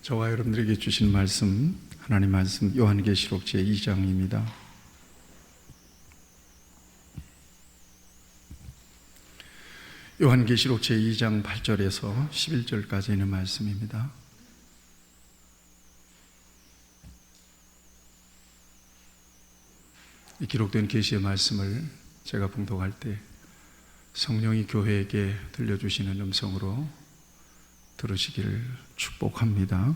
저와 여러분들에게 주신 말씀, 하나님 말씀 요한계시록 제2장입니다. 요한계시록 제2장 8절에서 11절까지 있는 말씀입니다. 이 기록된 계시의 말씀을 제가 봉독할 때 성령이 교회에게 들려주시는 음성으로 들으시기를 축복합니다.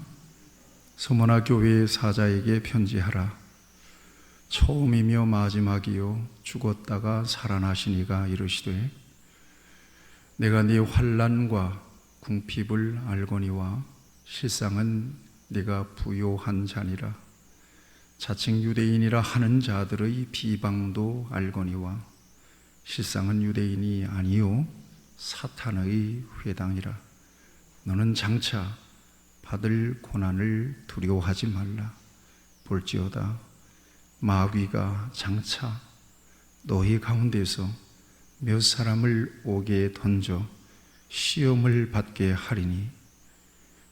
소모나 교회의 사자에게 편지하라. 처음이며 마지막이요 죽었다가 살아나시니가 이르시되 내가 네 환난과 궁핍을 알거니와 실상은 네가 부요한 자니라. 자칭 유대인이라 하는 자들의 비방도 알거니와 실상은 유대인이 아니요 사탄의 회당이라. 너는 장차 받을 고난을 두려워하지 말라. 볼지어다 마귀가 장차 너희 가운데서 몇 사람을 옥에 던져 시험을 받게 하리니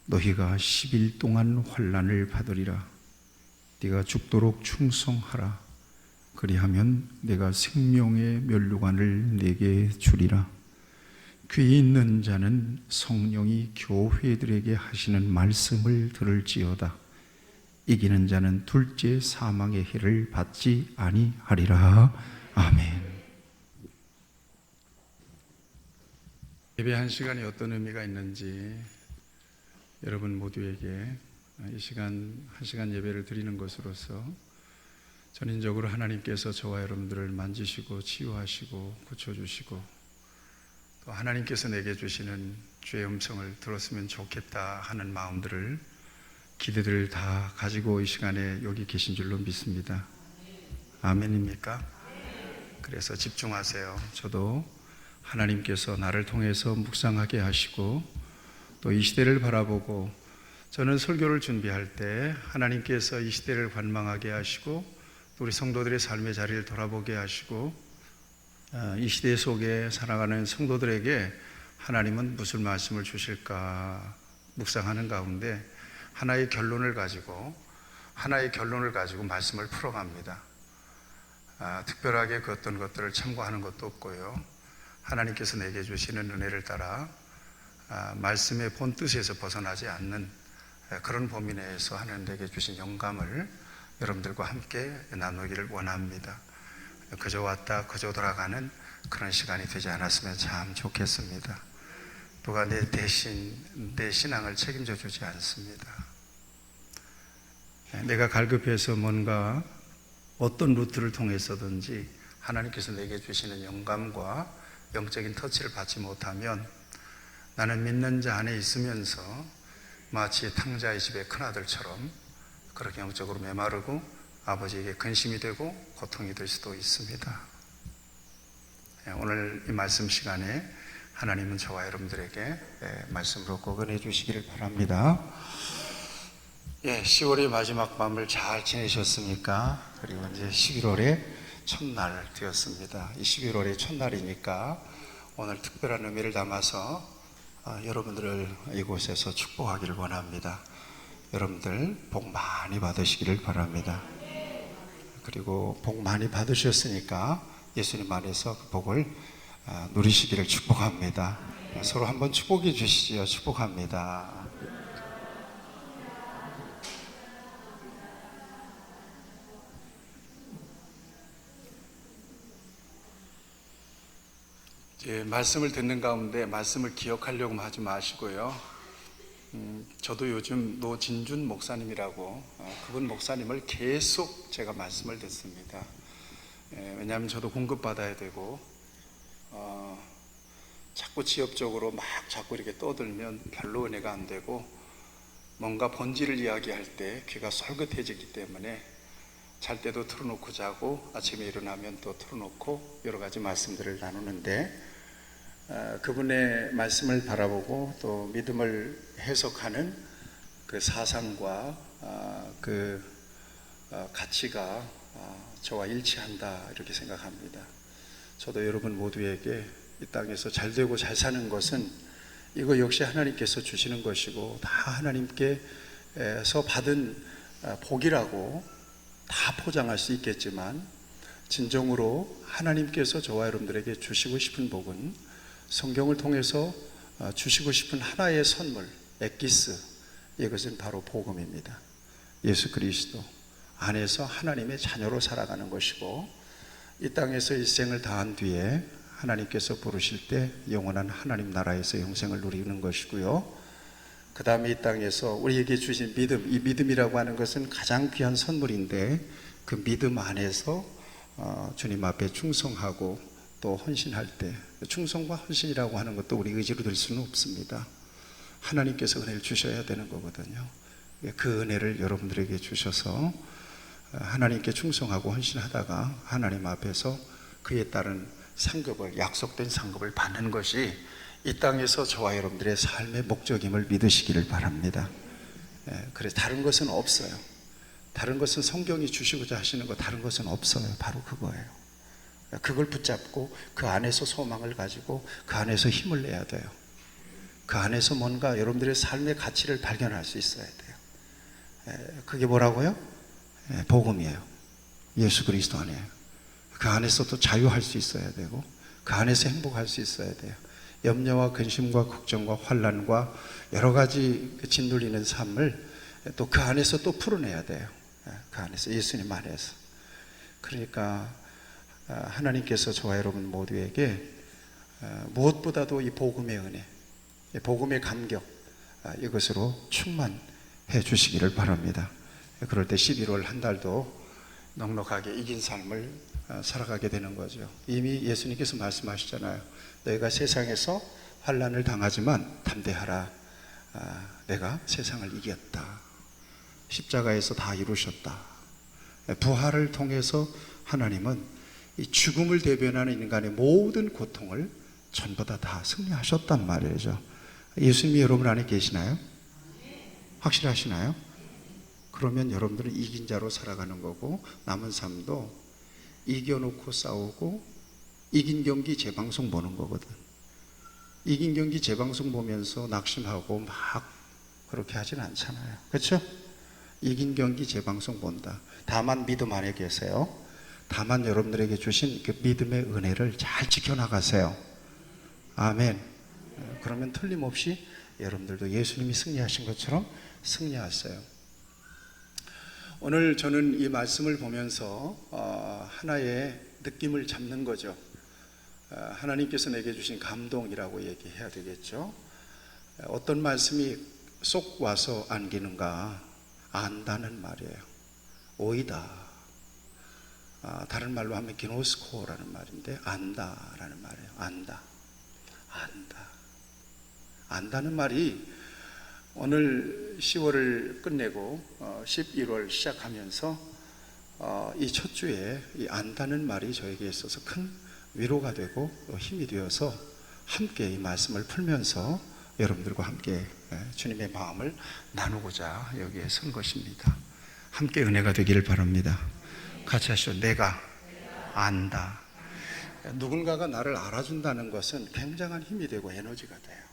너희가 10일 동안 환난을 받으리라. 네가 죽도록 충성하라. 그리하면 내가 생명의 면류관을 네게 주리라. 귀 있는 자는 성령이 교회들에게 하시는 말씀을 들을지어다. 이기는 자는 둘째 사망의 해를 받지 아니하리라. 아멘. 예배 한 시간이 어떤 의미가 있는지 여러분 모두에게 이 시간 한 시간 예배를 드리는 것으로서 전인적으로 하나님께서 저와 여러분들을 만지시고 치유하시고 고쳐주시고 또 하나님께서 내게 주시는 주의 음성을 들었으면 좋겠다 하는 마음들을 기대들을 다 가지고 이 시간에 여기 계신 줄로 믿습니다. 아멘입니까? 그래서 집중하세요. 저도 하나님께서 나를 통해서 묵상하게 하시고 또 이 시대를 바라보고 저는 설교를 준비할 때 하나님께서 이 시대를 관망하게 하시고 또 우리 성도들의 삶의 자리를 돌아보게 하시고 이 시대 속에 살아가는 성도들에게 하나님은 무슨 말씀을 주실까 묵상하는 가운데 하나의 결론을 가지고 말씀을 풀어갑니다. 특별하게 그 어떤 것들을 참고하는 것도 없고요. 하나님께서 내게 주시는 은혜를 따라 말씀의 본 뜻에서 벗어나지 않는 그런 범위 내에서 하나님 내게 주신 영감을 여러분들과 함께 나누기를 원합니다. 그저 왔다 그저 돌아가는 그런 시간이 되지 않았으면 참 좋겠습니다. 누가 내 대신 내 신앙을 책임져 주지 않습니다. 내가 갈급해서 뭔가 어떤 루트를 통해서든지 하나님께서 내게 주시는 영감과 영적인 터치를 받지 못하면 나는 믿는 자 안에 있으면서 마치 탕자의 집의 큰아들처럼 그렇게 영적으로 메마르고 아버지에게 근심이 되고 고통이 될 수도 있습니다. 오늘 이 말씀 시간에 하나님은 저와 여러분들에게 말씀으로 꼭 은혜 주시기를 바랍니다. 10월의 마지막 밤을 잘 지내셨습니까? 그리고 이제 11월의 첫날 되었습니다. 이 11월의 첫날이니까 오늘 특별한 의미를 담아서 여러분들을 이곳에서 축복하기를 원합니다. 여러분들 복 많이 받으시기를 바랍니다. 그리고 복 많이 받으셨으니까 예수님 안에서 그 복을 누리시기를 축복합니다. 서로 한번 축복해 주시죠. 축복합니다. 말씀을 듣는 가운데 말씀을 기억하려고 하지 마시고요. 저도 요즘 노진준 목사님이라고 그분 목사님을 계속 제가 말씀을 듣습니다. 왜냐하면 저도 공급받아야 되고 자꾸 지엽적으로 자꾸 이렇게 떠들면 별로 은혜가 안 되고 뭔가 본질을 이야기할 때 귀가 솔깃해지기 때문에 잘 때도 틀어놓고 자고 아침에 일어나면 또 틀어놓고 여러 가지 말씀들을 나누는데 그분의 말씀을 바라보고 또 믿음을 해석하는 그 사상과 그 가치가 저와 일치한다 이렇게 생각합니다. 저도 여러분 모두에게 이 땅에서 잘 되고 잘 사는 것은 이거 역시 하나님께서 주시는 것이고 다 하나님께 받은 복이라고 다 포장할 수 있겠지만, 진정으로 하나님께서 저와 여러분들에게 주시고 싶은 복은 성경을 통해서 주시고 싶은 하나의 선물, 엑기스, 이것은 바로 복음입니다. 예수 그리스도 안에서 하나님의 자녀로 살아가는 것이고, 이 땅에서 일생을 다한 뒤에 하나님께서 부르실 때 영원한 하나님 나라에서 영생을 누리는 것이고요, 그 다음에 이 땅에서 우리에게 주신 믿음, 이 믿음이라고 하는 것은 가장 귀한 선물인데, 그 믿음 안에서 주님 앞에 충성하고 또 헌신할 때, 충성과 헌신이라고 하는 것도 우리 의지로 될 수는 없습니다. 하나님께서 은혜를 주셔야 되는 거거든요. 그 은혜를 여러분들에게 주셔서 하나님께 충성하고 헌신하다가 하나님 앞에서 그에 따른 상급을, 약속된 상급을 받는 것이 이 땅에서 저와 여러분들의 삶의 목적임을 믿으시기를 바랍니다. 그래서 다른 것은 없어요. 다른 것은 성경이 주시고자 하시는 거, 다른 것은 없어요. 바로 그거예요. 그걸 붙잡고 그 안에서 소망을 가지고 그 안에서 힘을 내야 돼요. 그 안에서 뭔가 여러분들의 삶의 가치를 발견할 수 있어야 돼요. 그게 뭐라고요? 복음이에요. 예수 그리스도 안에 그 안에서 또 자유할 수 있어야 되고, 그 안에서 행복할 수 있어야 돼요. 염려와 근심과 걱정과 환난과 여러 가지 짓눌리는 삶을 또 그 안에서 또 풀어내야 돼요. 그 안에서, 예수님 안에서. 그러니까 하나님께서 저와 여러분 모두에게 무엇보다도 이 복음의 은혜, 복음의 감격, 이것으로 충만해 주시기를 바랍니다. 그럴 때 11월 한 달도 넉넉하게 이긴 삶을 살아가게 되는 거죠. 이미 예수님께서 말씀하시잖아요. 너희가 세상에서 환난을 당하지만 담대하라. 내가 세상을 이겼다. 십자가에서 다 이루셨다. 부활을 통해서 하나님은 이 죽음을 대변하는 인간의 모든 고통을 전부 다 승리하셨단 말이죠. 예수님이 여러분 안에 계시나요? 확실하시나요? 그러면 여러분들은 이긴 자로 살아가는 거고, 남은 삶도 이겨놓고 싸우고, 이긴 경기 재방송 보는 거거든. 이긴 경기 재방송 보면서 낙심하고 막 그렇게 하진 않잖아요. 그렇죠? 이긴 경기 재방송 본다. 다만 믿음 안에 계세요. 다만 여러분들에게 주신 그 믿음의 은혜를 잘 지켜나가세요. 아멘. 그러면 틀림없이 여러분들도 예수님이 승리하신 것처럼 승리하세요. 오늘 저는 이 말씀을 보면서 하나의 느낌을 잡는 거죠. 하나님께서 내게 주신 감동이라고 얘기해야 되겠죠. 어떤 말씀이 쏙 와서 안기는가? 안다는 말이에요. 오이다. 다른 말로 하면 기노스코라는 말인데, 안다라는 말이에요. 안다. 안다는 말이 오늘 10월을 끝내고 11월 시작하면서 이 첫 주에 이 안다는 말이 저에게 있어서 큰 위로가 되고 힘이 되어서 함께 이 말씀을 풀면서 여러분들과 함께 주님의 마음을 나누고자 여기에 선 것입니다. 함께 은혜가 되기를 바랍니다. 같이 하시죠. 내가 안다. 누군가가 나를 알아준다는 것은 굉장한 힘이 되고 에너지가 돼요.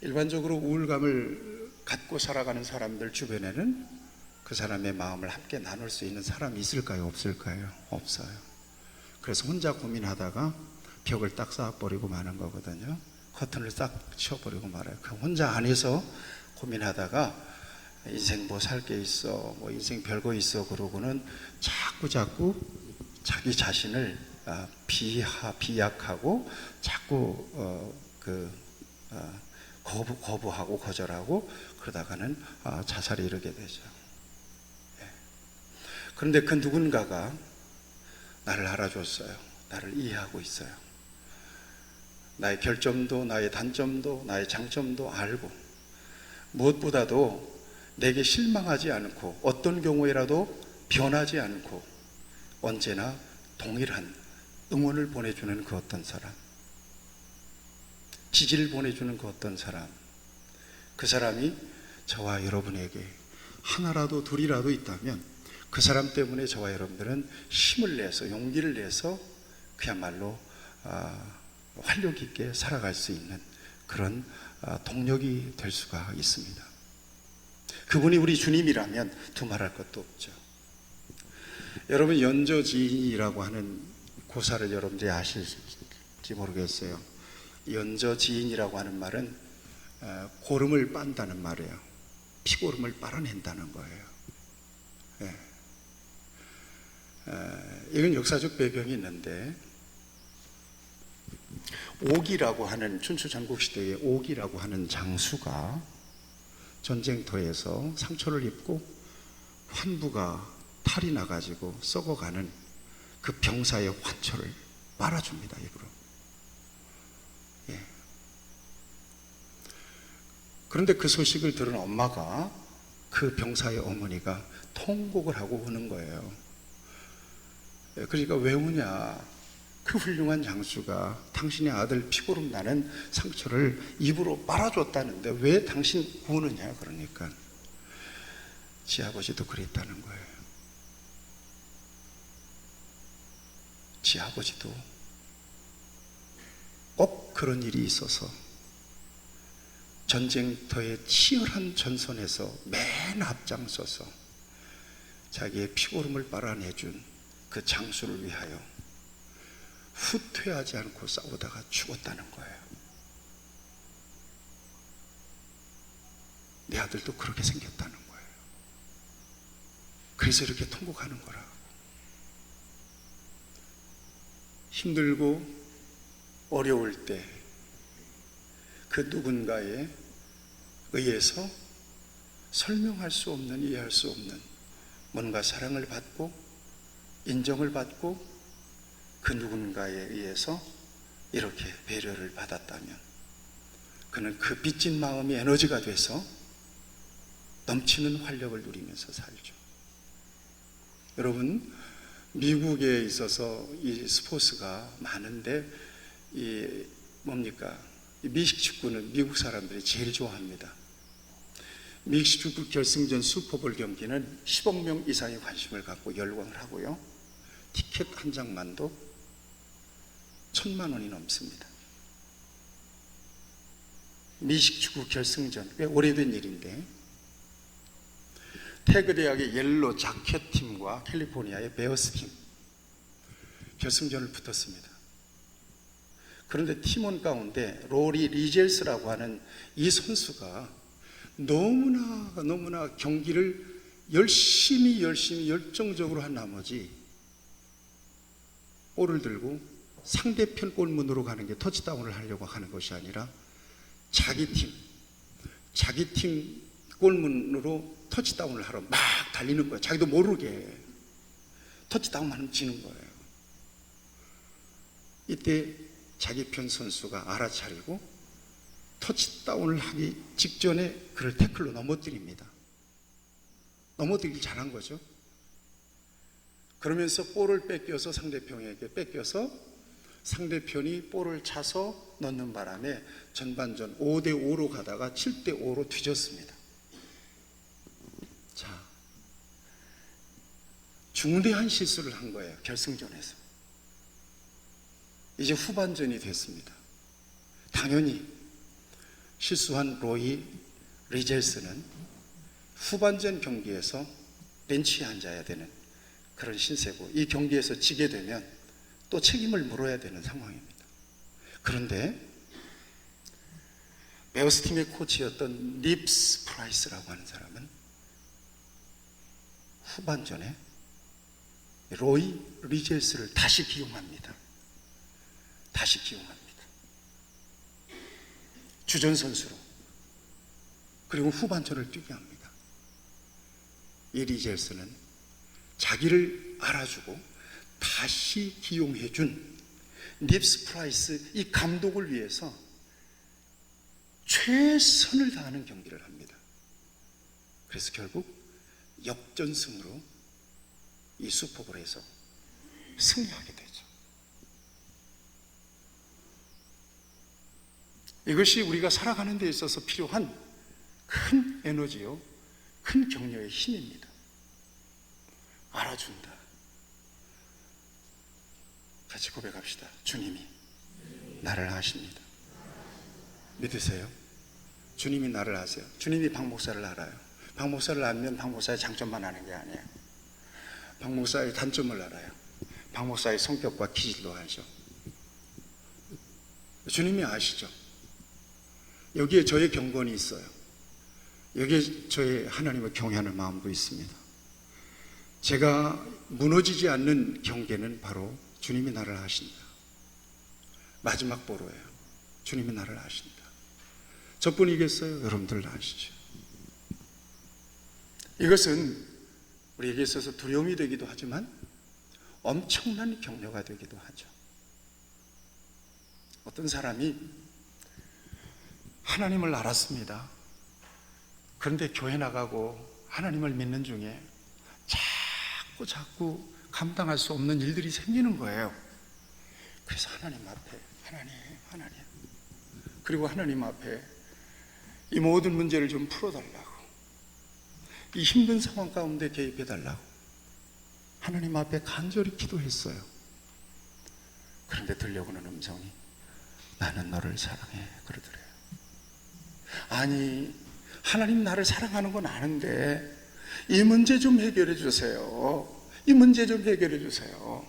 일반적으로 우울감을 갖고 살아가는 사람들 주변에는 그 사람의 마음을 함께 나눌 수 있는 사람이 있을까요? 없을까요? 없어요. 그래서 혼자 고민하다가 벽을 딱 쌓아버리고 마는 거거든요. 커튼을 싹 치워버리고 말아요. 그 혼자 안에서 고민하다가 인생 뭐 살 게 있어, 뭐 인생 별거 있어 그러고는 자꾸 자기 자신을 비약하고 자꾸 거부하고 거절하고 그러다가는 자살에 이르게 되죠. 그런데 그 누군가가 나를 알아줬어요. 나를 이해하고 있어요. 나의 결점도 나의 단점도 나의 장점도 알고, 무엇보다도 내게 실망하지 않고 어떤 경우에라도 변하지 않고 언제나 동일한 응원을 보내주는 그 어떤 사람, 지지를 보내주는 그 어떤 사람, 그 사람이 저와 여러분에게 하나라도 둘이라도 있다면 그 사람 때문에 저와 여러분들은 힘을 내서 용기를 내서 그야말로 활력 있게 살아갈 수 있는 그런 동력이 될 수가 있습니다. 그분이 우리 주님이라면 두말할 것도 없죠. 여러분, 연저지인이라고 하는 고사를 여러분들이 아실지 모르겠어요. 연저지인이라고 하는 말은 고름을 빤다는 말이에요. 피고름을 빨아낸다는 거예요. 예. 이건 역사적 배경이 있는데, 옥이라고 하는, 춘추 전국시대의 옥이라고 하는 장수가 전쟁터에서 상처를 입고 환부가 탈이 나가지고 썩어가는 그 병사의 환초를 빨아줍니다, 입으로. 예. 그런데 그 소식을 들은 엄마가, 그 병사의 어머니가 통곡을 하고 우는 거예요. 그러니까 왜 우냐? 그 훌륭한 장수가 당신의 아들 피고름 나는 상처를 입으로 빨아줬다는데 왜 당신 우느냐? 그러니까 지 아버지도 그랬다는 거예요. 지 아버지도 꼭 그런 일이 있어서 전쟁터의 치열한 전선에서 맨 앞장서서 자기의 피고름을 빨아내준 그 장수를 위하여 후퇴하지 않고 싸우다가 죽었다는 거예요. 내 아들도 그렇게 생겼다는 거예요. 그래서 이렇게 통곡하는 거라고. 힘들고 어려울 때 그 누군가에 의해서 설명할 수 없는, 이해할 수 없는 뭔가 사랑을 받고 인정을 받고 그 누군가에 의해서 이렇게 배려를 받았다면 그는 그 빚진 마음이 에너지가 돼서 넘치는 활력을 누리면서 살죠. 여러분, 미국에 있어서 이 스포츠가 많은데 이 뭡니까? 이 미식 축구는 미국 사람들이 제일 좋아합니다. 미식 축구 결승전 슈퍼볼 경기는 10억 명 이상의 관심을 갖고 열광을 하고요. 티켓 한 장만도 1,000만 원이 넘습니다. 미식 축구 결승전, 꽤 오래된 일인데 태그 대학의 옐로 자켓 팀과 캘리포니아의 베어스 팀 결승전을 붙었습니다. 그런데 팀원 가운데 로리 리젤스라고 하는 이 선수가 너무나 경기를 열심히 열정적으로 한 나머지 볼을 들고 상대편 골문으로 가는 게 터치다운을 하려고 하는 것이 아니라 자기 팀 골문으로 터치다운을 하러 막 달리는 거예요. 자기도 모르게 터치다운만 하면 지는 거예요. 이때 자기 편 선수가 알아차리고 터치다운을 하기 직전에 그를 태클로 넘어뜨립니다. 넘어뜨리기 잘한 거죠. 그러면서 볼을 뺏겨서 상대편에게 뺏겨서 상대편이 볼을 차서 넣는 바람에 전반전 5대5로 가다가 7대5로 뒤졌습니다. 자, 중대한 실수를 한 거예요. 결승전에서. 이제 후반전이 됐습니다. 당연히 실수한 로이 리젤스는 후반전 경기에서 벤치에 앉아야 되는 그런 신세고, 이 경기에서 지게 되면 또 책임을 물어야 되는 상황입니다. 그런데 베어스 팀의 코치였던 립스 프라이스라고 하는 사람은 후반전에 로이 리젤스를 다시 기용합니다. 주전 선수로. 그리고 후반전을 뛰게 합니다. 이 리젤스는 자기를 알아주고 다시 기용해준 립스 프라이스 이 감독을 위해서 최선을 다하는 경기를 합니다. 그래서 결국 역전승으로 이 슈퍼볼에서 승리하게 되죠. 이것이 우리가 살아가는 데 있어서 필요한 큰 에너지요, 큰 격려의 힘입니다. 알아준다. 같이 고백합시다. 주님이 나를 아십니다. 믿으세요? 주님이 나를 아세요. 주님이 박 목사를 알아요. 박 목사를 알면 박 목사의 장점만 아는 게 아니에요. 박 목사의 단점을 알아요. 박 목사의 성격과 기질도 알죠. 주님이 아시죠. 여기에 저의 경건이 있어요. 여기에 저의 하나님을 경외하는 마음도 있습니다. 제가 무너지지 않는 경계는 바로 주님이 나를 아신다. 마지막 보루예요. 주님이 나를 아신다. 저뿐이겠어요? 여러분들 아시죠. 이것은 우리에게 있어서 두려움이 되기도 하지만 엄청난 격려가 되기도 하죠. 어떤 사람이 하나님을 알았습니다. 그런데 교회 나가고 하나님을 믿는 중에 자꾸 감당할 수 없는 일들이 생기는 거예요. 그래서 하나님 앞에 하나님 그리고 하나님 앞에 이 모든 문제를 좀 풀어달라고, 이 힘든 상황 가운데 개입해달라고 하나님 앞에 간절히 기도했어요. 그런데 들려오는 음성이 나는 너를 사랑해 그러더래요. 아니, 하나님 나를 사랑하는 건 아는데 이 문제 좀 해결해 주세요. 이 문제 좀 해결해 주세요.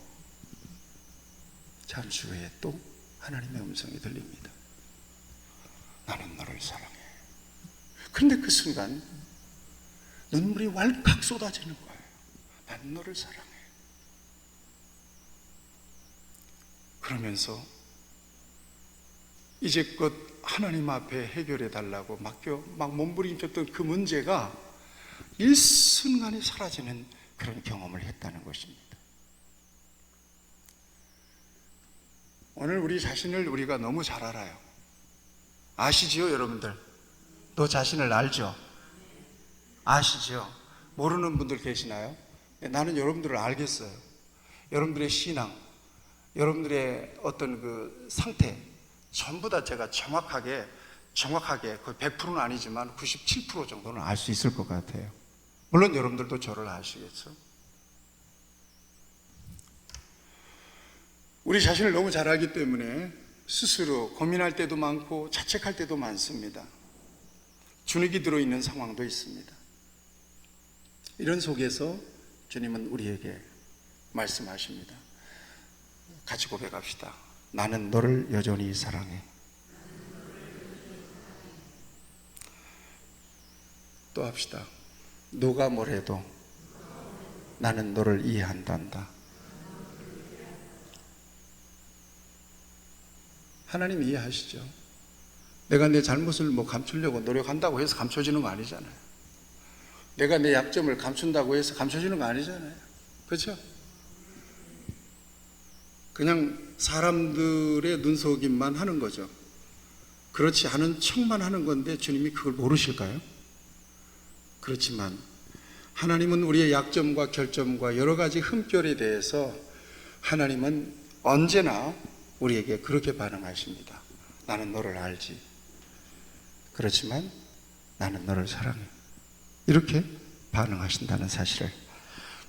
잠시 후에 또 하나님의 음성이 들립니다. 나는 너를 사랑해. 그런데 그 순간 눈물이 왈칵 쏟아지는 거예요. 나는 너를 사랑해. 그러면서 이제껏 하나님 앞에 해결해 달라고 막 몸부림쳤던 그 문제가 일순간에 사라지는 그런 경험을 했다는 것입니다. 오늘 우리 자신을 우리가 너무 잘 알아요. 아시지요, 여러분들? 너 자신을 알죠? 아시죠? 모르는 분들 계시나요? 나는 여러분들을 알겠어요. 여러분들의 신앙, 여러분들의 어떤 그 상태, 전부 다 제가 정확하게 거의 100%는 아니지만 97% 정도는 알 수 있을 것 같아요. 물론 여러분들도 저를 아시겠죠? 우리 자신을 너무 잘 알기 때문에 스스로 고민할 때도 많고 자책할 때도 많습니다. 주눅이 들어있는 상황도 있습니다. 이런 속에서 주님은 우리에게 말씀하십니다. 같이 고백합시다. 나는 너를 여전히 사랑해. 또 합시다. 누가 뭐래도 나는 너를 이해한단다. 하나님 이해하시죠? 내가 내 잘못을 감추려고 노력한다고 해서 감춰지는 거 아니잖아요. 내가 내 약점을 감춘다고 해서 감춰지는 거 아니잖아요. 그렇죠? 그냥 사람들의 눈속임만 하는 거죠. 그렇지 않은 척만 하는 건데 주님이 그걸 모르실까요? 그렇지만 하나님은 우리의 약점과 결점과 여러 가지 흠결에 대해서 하나님은 언제나 우리에게 그렇게 반응하십니다. 나는 너를 알지. 그렇지만 나는 너를 사랑해. 이렇게 반응하신다는 사실을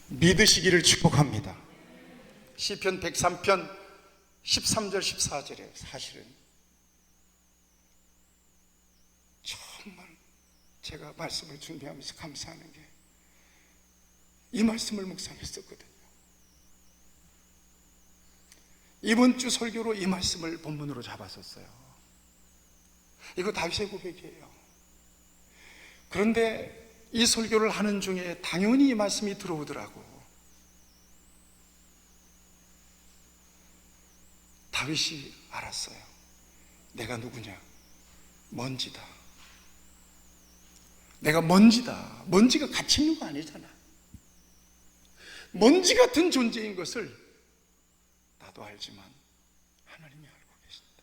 믿으시기를 축복합니다. 시편 103편 13절 14절에 사실은 정말 제가 말씀을 준비하면서 감사하는 게 이 말씀을 묵상했었거든요. 이번 주 설교로 이 말씀을 본문으로 잡았었어요. 이거 다윗의 고백이에요. 그런데 이 설교를 하는 중에 당연히 이 말씀이 들어오더라고. 다윗이 알았어요. 내가 누구냐? 먼지다. 내가 먼지다. 먼지가 같이 있는 거 아니잖아. 먼지 같은 존재인 것을 나도 알지만 하나님이 알고 계신다.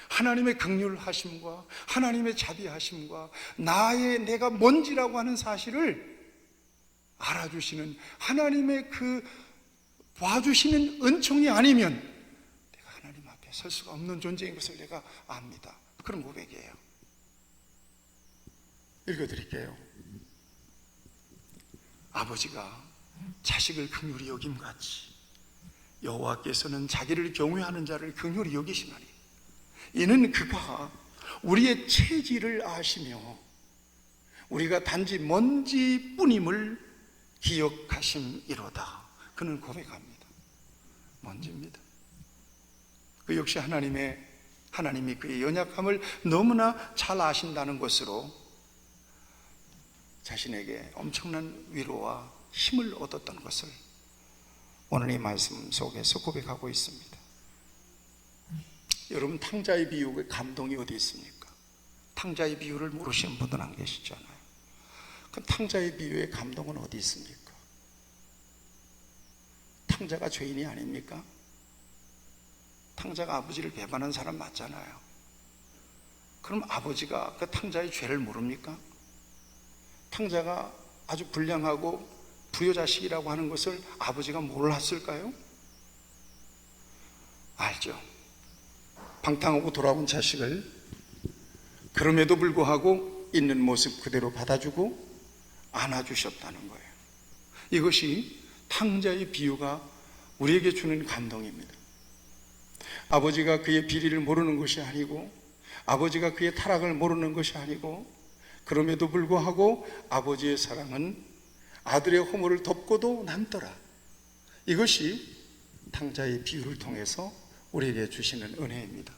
하나님의 긍휼하심과 하나님의 자비하심과 내가 먼지라고 하는 사실을 알아주시는 하나님의 그 봐주시는 은총이 아니면 내가 하나님 앞에 설 수가 없는 존재인 것을 내가 압니다. 그런 고백이에요. 읽어드릴게요. 아버지가 자식을 긍휼히 여김같이 여호와께서는 자기를 경외하는 자를 긍휼히 여기시나니 이는 그가 우리의 체질을 아시며 우리가 단지 먼지뿐임을 기억하심이로다. 그는 고백합니다. 먼지입니다. 그 역시 하나님이 그의 연약함을 너무나 잘 아신다는 것으로 자신에게 엄청난 위로와 힘을 얻었던 것을 오늘 이 말씀 속에서 고백하고 있습니다. 여러분, 탕자의 비유의 감동이 어디 있습니까? 탕자의 비유를 모르시는 분은 안 계시잖아요. 그 탕자의 비유의 감동은 어디 있습니까? 탕자가 죄인이 아닙니까? 탕자가 아버지를 배반한 사람 맞잖아요. 그럼 아버지가 그 탕자의 죄를 모릅니까? 탕자가 아주 불량하고 불효자식이라고 하는 것을 아버지가 몰랐을까요? 알죠. 방탕하고 돌아온 자식을 그럼에도 불구하고 있는 모습 그대로 받아주고 안아주셨다는 거예요. 이것이 탕자의 비유가 우리에게 주는 감동입니다. 아버지가 그의 비리를 모르는 것이 아니고, 아버지가 그의 타락을 모르는 것이 아니고, 그럼에도 불구하고 아버지의 사랑은 아들의 허물을 덮고도 남더라. 이것이 탕자의 비유를 통해서 우리에게 주시는 은혜입니다.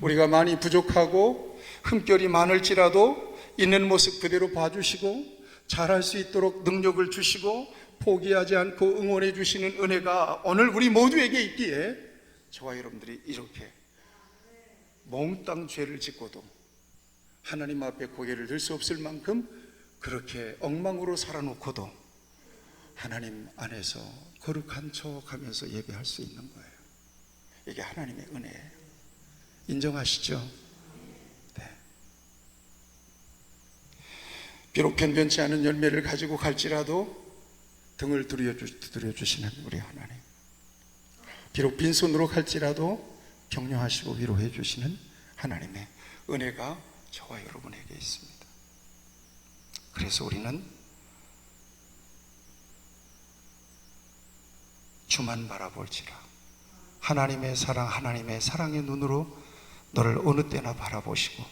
우리가 많이 부족하고 흠결이 많을지라도 있는 모습 그대로 봐주시고 잘할 수 있도록 능력을 주시고 포기하지 않고 응원해 주시는 은혜가 오늘 우리 모두에게 있기에 저와 여러분들이 이렇게 몽땅 죄를 짓고도 하나님 앞에 고개를 들 수 없을 만큼 그렇게 엉망으로 살아놓고도 하나님 안에서 거룩한 척하면서 예배할 수 있는 거예요. 이게 하나님의 은혜예요. 인정하시죠? 네. 비록 변변치 않은 열매를 가지고 갈지라도 등을 두드려 주시는 우리 하나님, 비록 빈손으로 갈지라도 격려하시고 위로해 주시는 하나님의 은혜가 저와 여러분에게 있습니다. 그래서 우리는 주만 바라볼지라. 하나님의 사랑, 하나님의 사랑의 눈으로 너를 어느 때나 바라보시고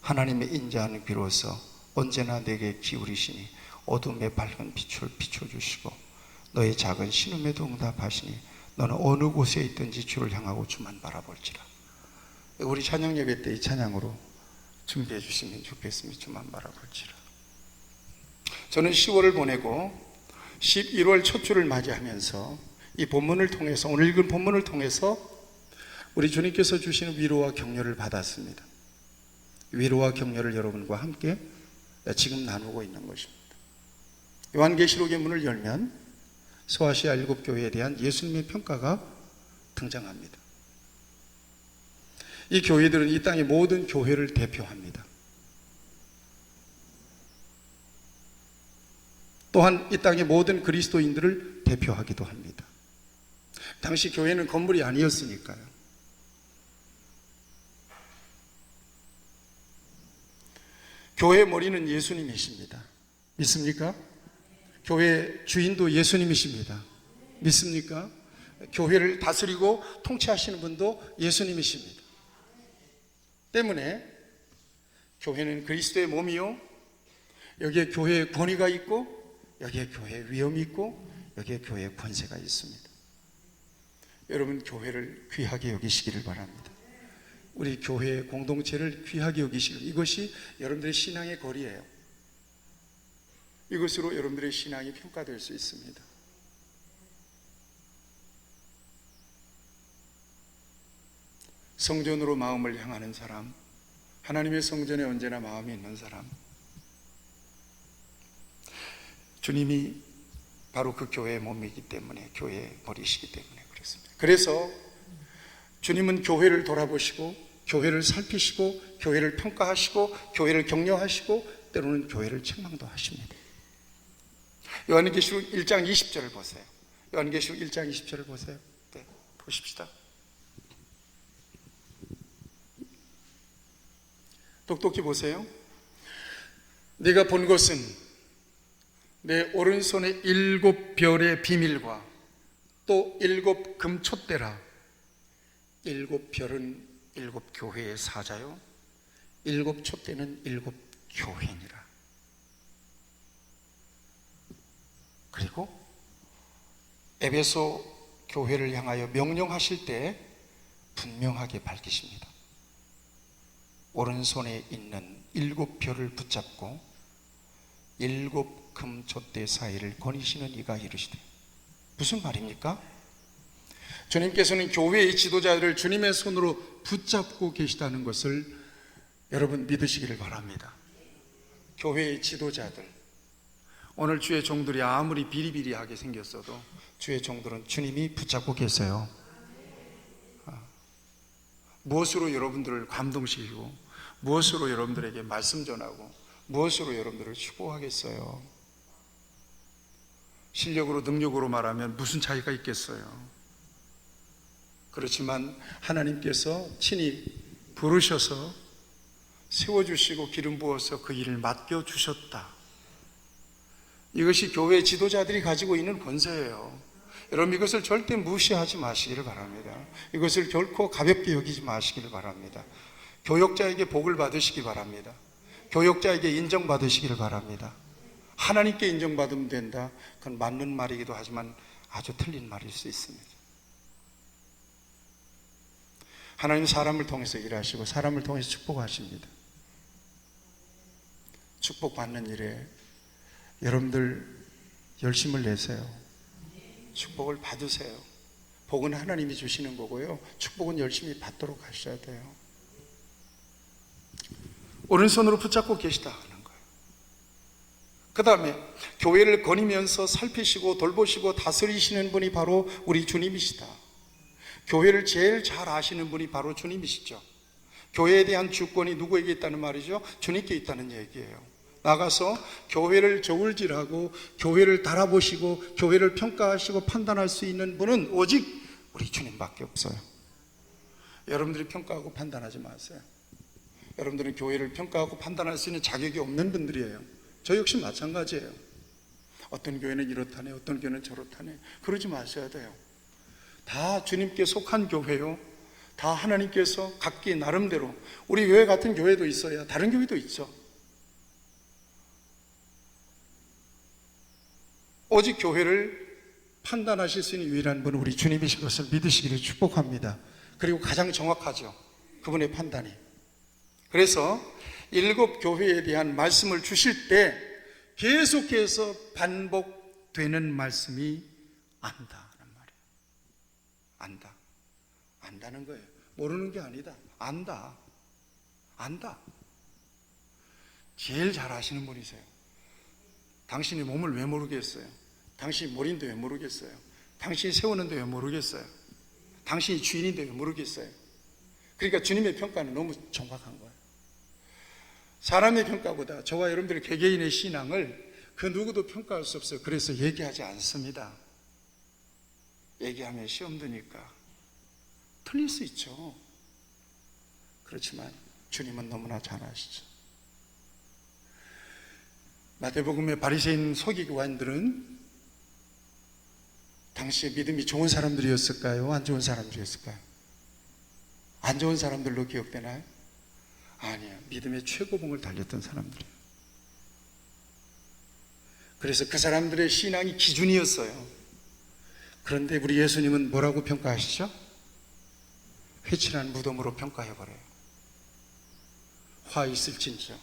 하나님의 인자하는 비로소 언제나 내게 기울이시니 어둠의 밝은 빛을 비춰주시고 너의 작은 신음에도 응답하시니 너는 어느 곳에 있든지 주를 향하고 주만 바라볼지라. 우리 찬양 예배 때 이 찬양으로 준비해 주시면 좋겠습니다. 주만 바라볼지라. 저는 10월을 보내고 11월 첫 주를 맞이하면서 이 본문을 통해서, 오늘 읽은 본문을 통해서 우리 주님께서 주시는 위로와 격려를 받았습니다. 위로와 격려를 여러분과 함께 지금 나누고 있는 것입니다. 요한계시록의 문을 열면 소아시아 7교회에 대한 예수님의 평가가 등장합니다. 이 교회들은 이 땅의 모든 교회를 대표합니다. 또한 이 땅의 모든 그리스도인들을 대표하기도 합니다. 당시 교회는 건물이 아니었으니까요. 교회의 머리는 예수님이십니다. 믿습니까? 교회 주인도 예수님이십니다. 믿습니까? 교회를 다스리고 통치하시는 분도 예수님이십니다. 때문에 교회는 그리스도의 몸이요, 여기에 교회의 권위가 있고 여기에 교회의 위엄이 있고 여기에 교회의 권세가 있습니다. 여러분, 교회를 귀하게 여기시기를 바랍니다. 우리 교회의 공동체를 귀하게 여기시길, 이것이 여러분들의 신앙의 거리예요. 이것으로 여러분들의 신앙이 평가될 수 있습니다. 성전으로 마음을 향하는 사람, 하나님의 성전에 언제나 마음이 있는 사람, 주님이 바로 그 교회의 몸이기 때문에, 교회의 머리시기 때문에 그렇습니다. 그래서 주님은 교회를 돌아보시고 교회를 살피시고 교회를 평가하시고 교회를 격려하시고 때로는 교회를 책망도 하십니다. 요한계시록 1장 20절을 보세요. 요한계시록 1장 20절을 보세요. 네, 보십시다. 똑똑히 보세요. 네가 본 것은 내 오른손의 7 별의 비밀과 또 7 금촛대라. 7 별은 7 교회의 사자요, 7 촛대는 7 교회니라. 그리고 에베소 교회를 향하여 명령하실 때 분명하게 밝히십니다. 오른손에 있는 7별을 붙잡고 7금 촛대 사이를 거니시는 이가 이르시되, 무슨 말입니까? 주님께서는 교회의 지도자들을 주님의 손으로 붙잡고 계시다는 것을 여러분 믿으시기를 바랍니다. 교회의 지도자들, 오늘 주의 종들이 아무리 비리비리하게 생겼어도 주의 종들은 주님이 붙잡고 계세요. 무엇으로 여러분들을 감동시키고, 무엇으로 여러분들에게 말씀 전하고, 무엇으로 여러분들을 축복하겠어요? 실력으로, 능력으로 말하면 무슨 차이가 있겠어요? 그렇지만 하나님께서 친히 부르셔서 세워주시고 기름 부어서 그 일을 맡겨주셨다. 이것이 교회 지도자들이 가지고 있는 권세예요. 여러분, 이것을 절대 무시하지 마시기를 바랍니다. 이것을 결코 가볍게 여기지 마시기를 바랍니다. 교역자에게 복을 받으시기 바랍니다. 교역자에게 인정받으시기를 바랍니다. 하나님께 인정받으면 된다. 그건 맞는 말이기도 하지만 아주 틀린 말일 수 있습니다. 하나님 사람을 통해서 일하시고 사람을 통해서 축복하십니다. 축복받는 일에 여러분들 열심을 내세요. 축복을 받으세요. 복은 하나님이 주시는 거고요, 축복은 열심히 받도록 하셔야 돼요. 오른손으로 붙잡고 계시다 하는 거예요. 그 다음에 교회를 거니면서 살피시고 돌보시고 다스리시는 분이 바로 우리 주님이시다. 교회를 제일 잘 아시는 분이 바로 주님이시죠. 교회에 대한 주권이 누구에게 있다는 말이죠? 주님께 있다는 얘기예요. 나가서 교회를 저울질하고 교회를 달아보시고 교회를 평가하시고 판단할 수 있는 분은 오직 우리 주님밖에 없어요. 여러분들이 평가하고 판단하지 마세요. 여러분들은 교회를 평가하고 판단할 수 있는 자격이 없는 분들이에요. 저 역시 마찬가지예요. 어떤 교회는 이렇다네, 어떤 교회는 저렇다네, 그러지 마셔야 돼요. 다 주님께 속한 교회요, 다 하나님께서 각기 나름대로, 우리 교회 같은 교회도 있어야 다른 교회도 있죠. 오직 교회를 판단하실 수 있는 유일한 분은 우리 주님이신 것을 믿으시기를 축복합니다. 그리고 가장 정확하죠, 그분의 판단이. 그래서 7 교회에 대한 말씀을 주실 때 계속해서 반복되는 말씀이 안다는 말이에요. 안다. 안다는 거예요. 모르는 게 아니다. 안다. 안다. 제일 잘 아시는 분이세요. 당신이 몸을 왜 모르겠어요? 당신이 머리인데 왜 모르겠어요? 당신이 세우는데 왜 모르겠어요? 당신이 주인인데 왜 모르겠어요? 그러니까 주님의 평가는 너무 정확한 거예요. 사람의 평가보다 저와 여러분들의 개개인의 신앙을 그 누구도 평가할 수 없어요. 그래서 얘기하지 않습니다. 얘기하면 시험 드니까 틀릴 수 있죠. 그렇지만 주님은 너무나 잘 아시죠. 마태복음의 바리새인 서기관들은 당시에 믿음이 좋은 사람들이었을까요? 안 좋은 사람들이었을까요? 안 좋은 사람들로 기억되나요? 아니에요. 믿음의 최고봉을 달렸던 사람들이에요. 그래서 그 사람들의 신앙이 기준이었어요. 그런데 우리 예수님은 뭐라고 평가하시죠? 회칠한 무덤으로 평가해버려요. 화 있을진저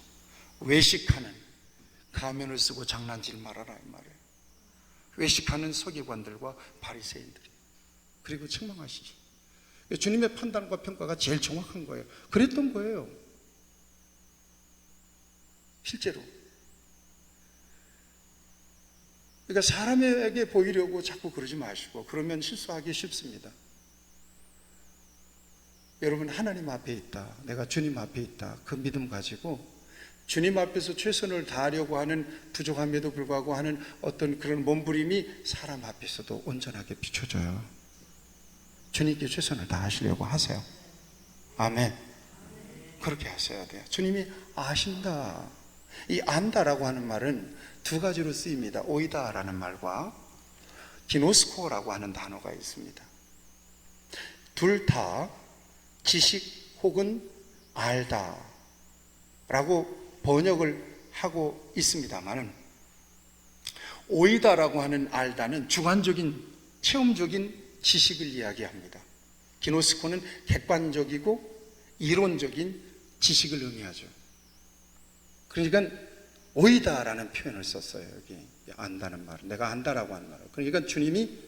외식하는, 가면을 쓰고 장난질 말아라 이 말이에요. 외식하는 서기관들과 바리새인들이. 그리고 책망하시죠. 주님의 판단과 평가가 제일 정확한 거예요. 그랬던 거예요. 실제로. 그러니까 사람에게 보이려고 자꾸 그러지 마시고, 그러면 실수하기 쉽습니다. 여러분, 하나님 앞에 있다, 내가 주님 앞에 있다, 그 믿음 가지고 주님 앞에서 최선을 다하려고 하는, 부족함에도 불구하고 하는 어떤 그런 몸부림이 사람 앞에서도 온전하게 비춰져요. 주님께 최선을 다하시려고 하세요. 아멘. 그렇게 하셔야 돼요. 주님이 아신다. 이 안다라고 하는 말은 두 가지로 쓰입니다. 오이다라는 말과 기노스코라고 하는 단어가 있습니다. 둘 다 지식 혹은 알다 라고 번역을 하고 있습니다만은, 오이다라고 하는 알다는 주관적인 체험적인 지식을 이야기합니다. 기노스코는 객관적이고 이론적인 지식을 의미하죠. 그러니까 오이다라는 표현을 썼어요. 여기 안다는 말은, 내가 안다라고 하는 말은. 그러니까 주님이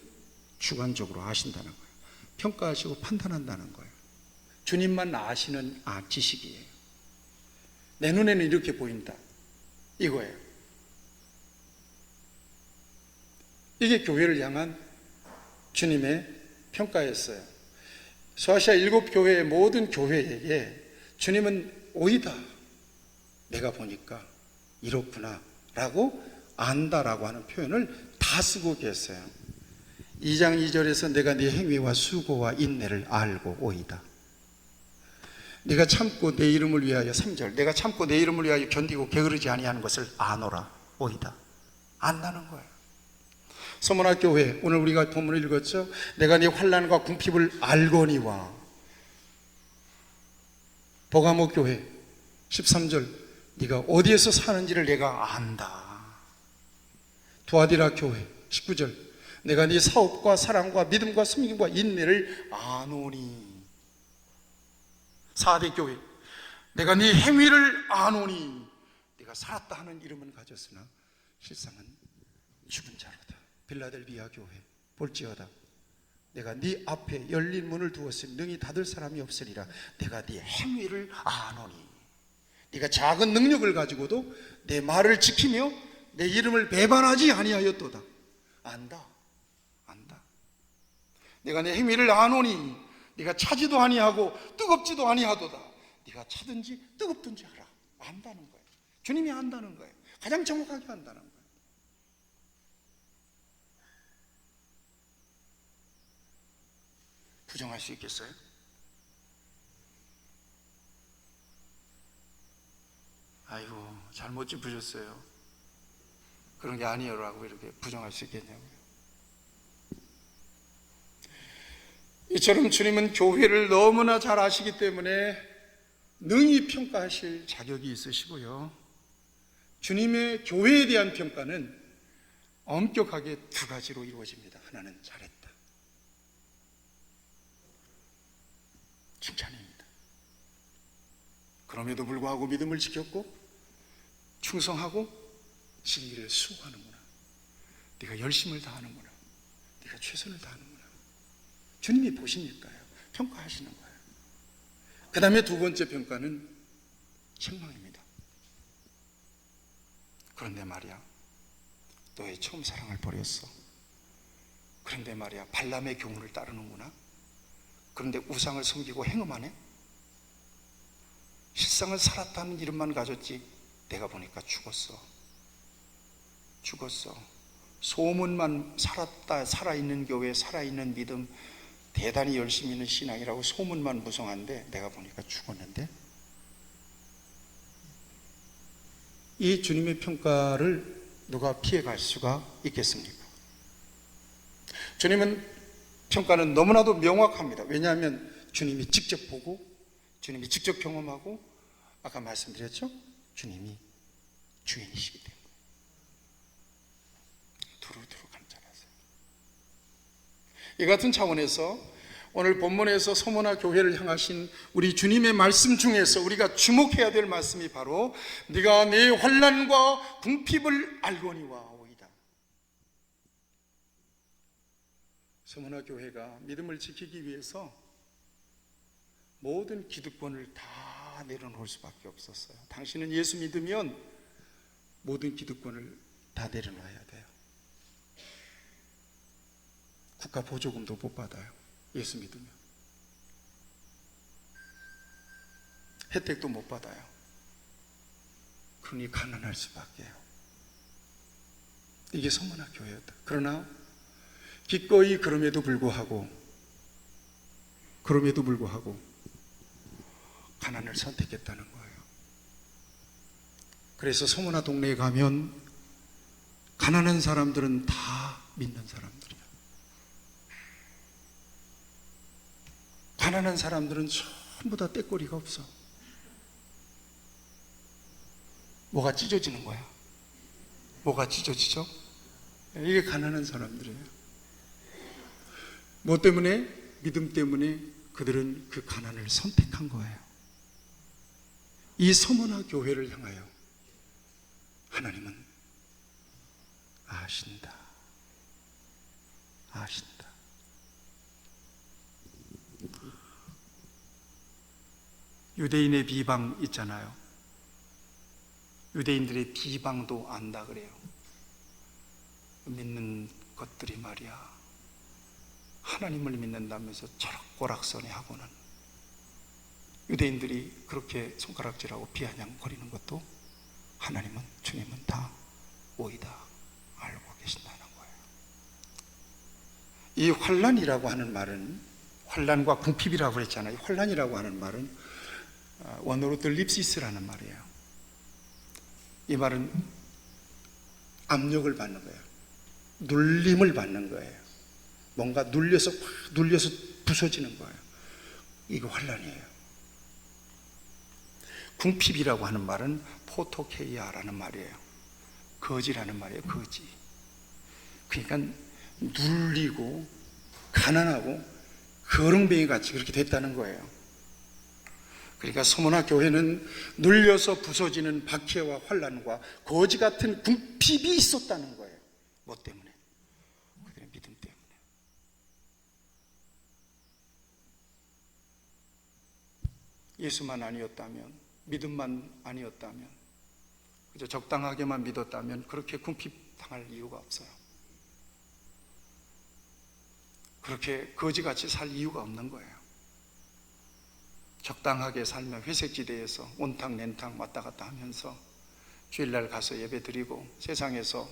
주관적으로 아신다는 거예요. 평가하시고 판단한다는 거예요. 주님만 아시는 지식이에요. 내 눈에는 이렇게 보인다, 이거예요. 이게 교회를 향한 주님의 평가였어요. 소아시아 7교회의 모든 교회에게 주님은 오이다, 내가 보니까 이렇구나 라고 안다라고 하는 표현을 다 쓰고 계세요. 2장 2절에서 내가 네 행위와 수고와 인내를 알고 오이다. 네가 참고 내 이름을 위하여, 3절, 내가 참고 내 이름을 위하여 견디고 게으르지 아니하는 것을 아노라, 오이다. 안다는 거예요. 서문화 교회, 오늘 우리가 본문을 읽었죠. 내가 네 환난과 궁핍을 알거니와. 버가모 교회 13절, 네가 어디에서 사는지를 내가 안다. 두아디라 교회 19절, 내가 네 사업과 사랑과 믿음과 섬김과 인내를 아노니. 사대 교회, 내가 네 행위를 아노니. 네가 살았다 하는 이름은 가졌으나 실상은 죽은 자로다. 빌라델비아 교회, 볼지어다, 내가 네 앞에 열린 문을 두었으니 능히 닫을 사람이 없으리라. 내가 네 행위를 아노니. 네가 작은 능력을 가지고도 내 말을 지키며 내 이름을 배반하지 아니하였도다. 안다. 내가 내 행위를 아노니. 네가 차지도 아니하고 뜨겁지도 아니하도다. 네가 차든지 뜨겁든지 하라. 안다는 거예요. 주님이 안다는 거예요. 가장 정확하게 안다는 거예요. 부정할 수 있겠어요? 아이고, 잘못 짚으셨어요. 그런 게 아니에요라고 이렇게 부정할 수 있겠냐고요. 이처럼 주님은 교회를 너무나 잘 아시기 때문에 능히 평가하실 자격이 있으시고요. 주님의 교회에 대한 평가는 엄격하게 두 가지로 이루어집니다. 하나는 잘했다, 칭찬입니다. 그럼에도 불구하고 믿음을 지켰고 충성하고 진리를 수호하는구나. 네가 열심을 다하는구나. 네가 최선을 다하는구나. 주님이 보시니까요. 평가하시는 거예요. 그 다음에 두 번째 평가는 책망입니다. 그런데 말이야, 너의 처음 사랑을 버렸어. 그런데 말이야, 발람의 교훈을 따르는구나. 그런데 우상을 섬기고 행음하네. 실상은 살았다는 이름만 가졌지 내가 보니까 죽었어. 소문만 살았다, 살아있는 교회, 살아있는 믿음, 대단히 열심히 있는 신앙이라고 소문만 무성한데 내가 보니까 죽었는데. 이 주님의 평가를 누가 피해갈 수가 있겠습니까? 주님은 평가는 너무나도 명확합니다. 왜냐하면 주님이 직접 보고 주님이 직접 경험하고, 아까 말씀드렸죠? 주님이 주인이시기 때문에 두루두루 감찰하세요. 이 같은 차원에서 오늘 본문에서 서문화 교회를 향하신 우리 주님의 말씀 중에서 우리가 주목해야 될 말씀이 바로 네가 내 환난과 궁핍을 알거니와 오이다. 서문화 교회가 믿음을 지키기 위해서 모든 기득권을 다 내려놓을 수밖에 없었어요. 당신은 예수 믿으면 모든 기득권을 다 내려놔야 돼요. 국가 보조금도 못 받아요. 예수 믿으면 혜택도 못 받아요. 그러니 가난할 수밖에요. 이게 서문화 교회였다. 그러나 기꺼이 그럼에도 불구하고 가난을 선택했다는 거예요. 그래서 서문화 동네에 가면 가난한 사람들은 다 믿는 사람들이야. 가난한 사람들은 전부 다 떼거리가 없어. 뭐가 찢어지는 거야? 뭐가 찢어지죠? 이게 가난한 사람들이에요. 뭐 때문에? 믿음 때문에 그들은 그 가난을 선택한 거예요. 이 서머나 교회를 향하여 하나님은 아신다. 아신다. 유대인의 비방 있잖아요. 유대인들의 비방도 안다 그래요. 믿는 것들이 말이야, 하나님을 믿는다면서 저렇게 오락선회하고는, 유대인들이 그렇게 손가락질하고 비아냥거리는 것도 하나님은, 주님은 다 오이다 알고 계신다는 거예요. 이 환난이라고 하는 말은, 환난과 궁핍이라고 그랬잖아요. 환난이라고 하는 말은 원어로 들립시스라는 말이에요. 이 말은 압력을 받는 거예요. 눌림을 받는 거예요. 뭔가 눌려서 부서지는 거예요. 이거 환난이에요. 궁핍이라고 하는 말은 포토케이아라는 말이에요. 거지라는 말이에요. 거지. 그러니까 눌리고 가난하고 거렁뱅이 같이 그렇게 됐다는 거예요. 그러니까 서머나 교회는 눌려서 부서지는 박해와 환난과 거지 같은 궁핍이 있었다는 거예요. 뭐 때문에? 그들의 믿음 때문에. 예수만 아니었다면, 믿음만 아니었다면, 그저 적당하게만 믿었다면 그렇게 궁핍 당할 이유가 없어요. 그렇게 거지같이 살 이유가 없는 거예요. 적당하게 살며 회색지대에서 온탕 냉탕 왔다 갔다 하면서 주일날 가서 예배 드리고 세상에서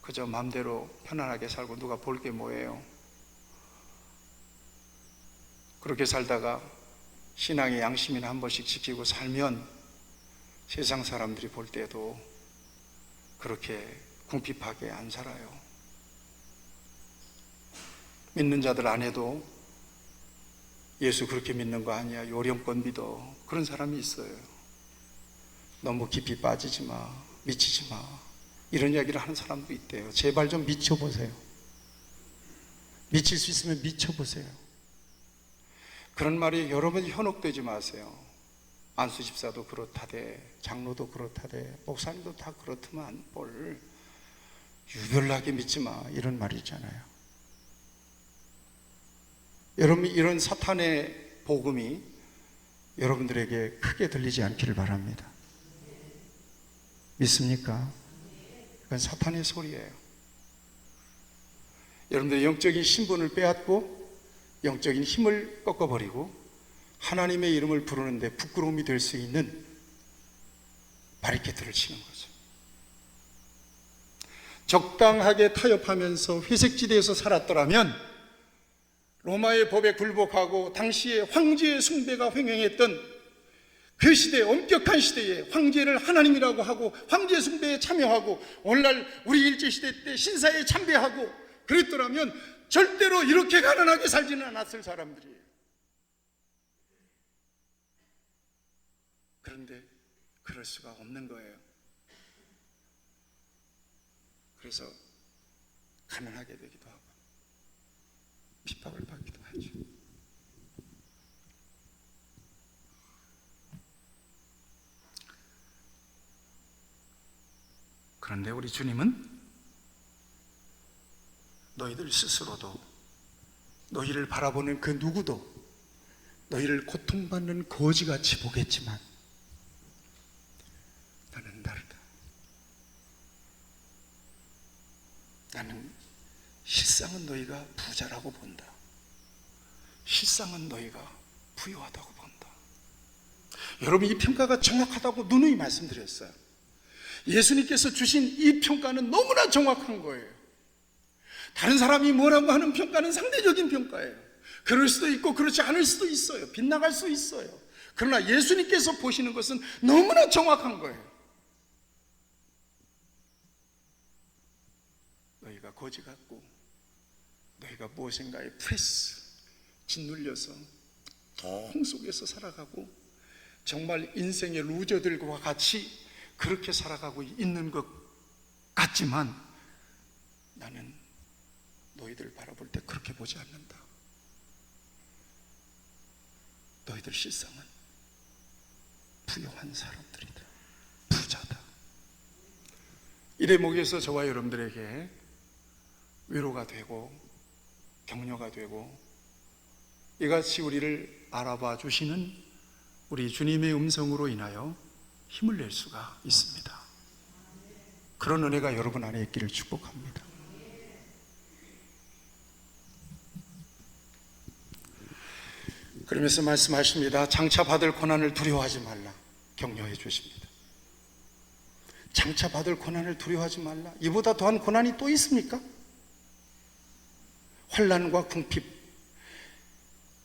그저 마음대로 편안하게 살고 누가 볼 게 뭐예요? 그렇게 살다가 신앙의 양심이나 한 번씩 지키고 살면 세상 사람들이 볼 때도 그렇게 궁핍하게 안 살아요. 믿는 자들 안에도 예수 그렇게 믿는 거 아니야, 요령껏 믿어, 그런 사람이 있어요. 너무 깊이 빠지지 마, 미치지 마, 이런 이야기를 하는 사람도 있대요. 제발 좀 미쳐보세요. 미칠 수 있으면 미쳐보세요. 그런 말이 여러분 현혹되지 마세요. 안수 집사도 그렇다대, 장로도 그렇다대, 목사님도 다 그렇더만 뭘 유별나게 믿지 마, 이런 말이 있잖아요. 여러분, 이런 사탄의 복음이 여러분들에게 크게 들리지 않기를 바랍니다. 믿습니까? 그건 사탄의 소리예요. 여러분들의 영적인 신분을 빼앗고 영적인 힘을 꺾어버리고 하나님의 이름을 부르는데 부끄러움이 될 수 있는 바리케트를 치는 거죠. 적당하게 타협하면서 회색지대에서 살았더라면 로마의 법에 굴복하고 당시에 황제의 숭배가 횡행했던 그 시대, 엄격한 시대에 황제를 하나님이라고 하고 황제 숭배에 참여하고 오늘날 우리 일제시대 때 신사에 참배하고 그랬더라면 절대로 이렇게 가난하게 살지는 않았을 사람들이에요. 그런데 그럴 수가 없는 거예요. 그래서 가난하게 되기도 하고 핍박을 받기도 하죠. 그런데 우리 주님은 너희들 스스로도, 너희를 바라보는 그 누구도 너희를 고통받는 거지같이 보겠지만 나는 다르다. 나는 실상은 너희가 부자라고 본다. 실상은 너희가 부유하다고 본다. 여러분, 이 평가가 정확하다고 누누이 말씀드렸어요. 예수님께서 주신 이 평가는 너무나 정확한 거예요. 다른 사람이 뭐라고 하는 평가는 상대적인 평가예요. 그럴 수도 있고 그렇지 않을 수도 있어요. 빗나갈 수 있어요. 그러나 예수님께서 보시는 것은 너무나 정확한 거예요. 너희가 거지 같고 너희가 무엇인가에 프레스, 짓눌려서 동 속에서 살아가고 정말 인생의 루저들과 같이 그렇게 살아가고 있는 것 같지만 나는 너희들 바라볼 때 그렇게 보지 않는다. 너희들 실상은 부유한 사람들이다. 부자다. 이 대목에서 저와 여러분들에게 위로가 되고 격려가 되고 이같이 우리를 알아봐 주시는 우리 주님의 음성으로 인하여 힘을 낼 수가 있습니다. 그런 은혜가 여러분 안에 있기를 축복합니다. 그러면서 말씀하십니다. 장차 받을 고난을 두려워하지 말라. 격려해 주십니다. 장차 받을 고난을 두려워하지 말라. 이보다 더한 고난이 또 있습니까? 환난과 궁핍,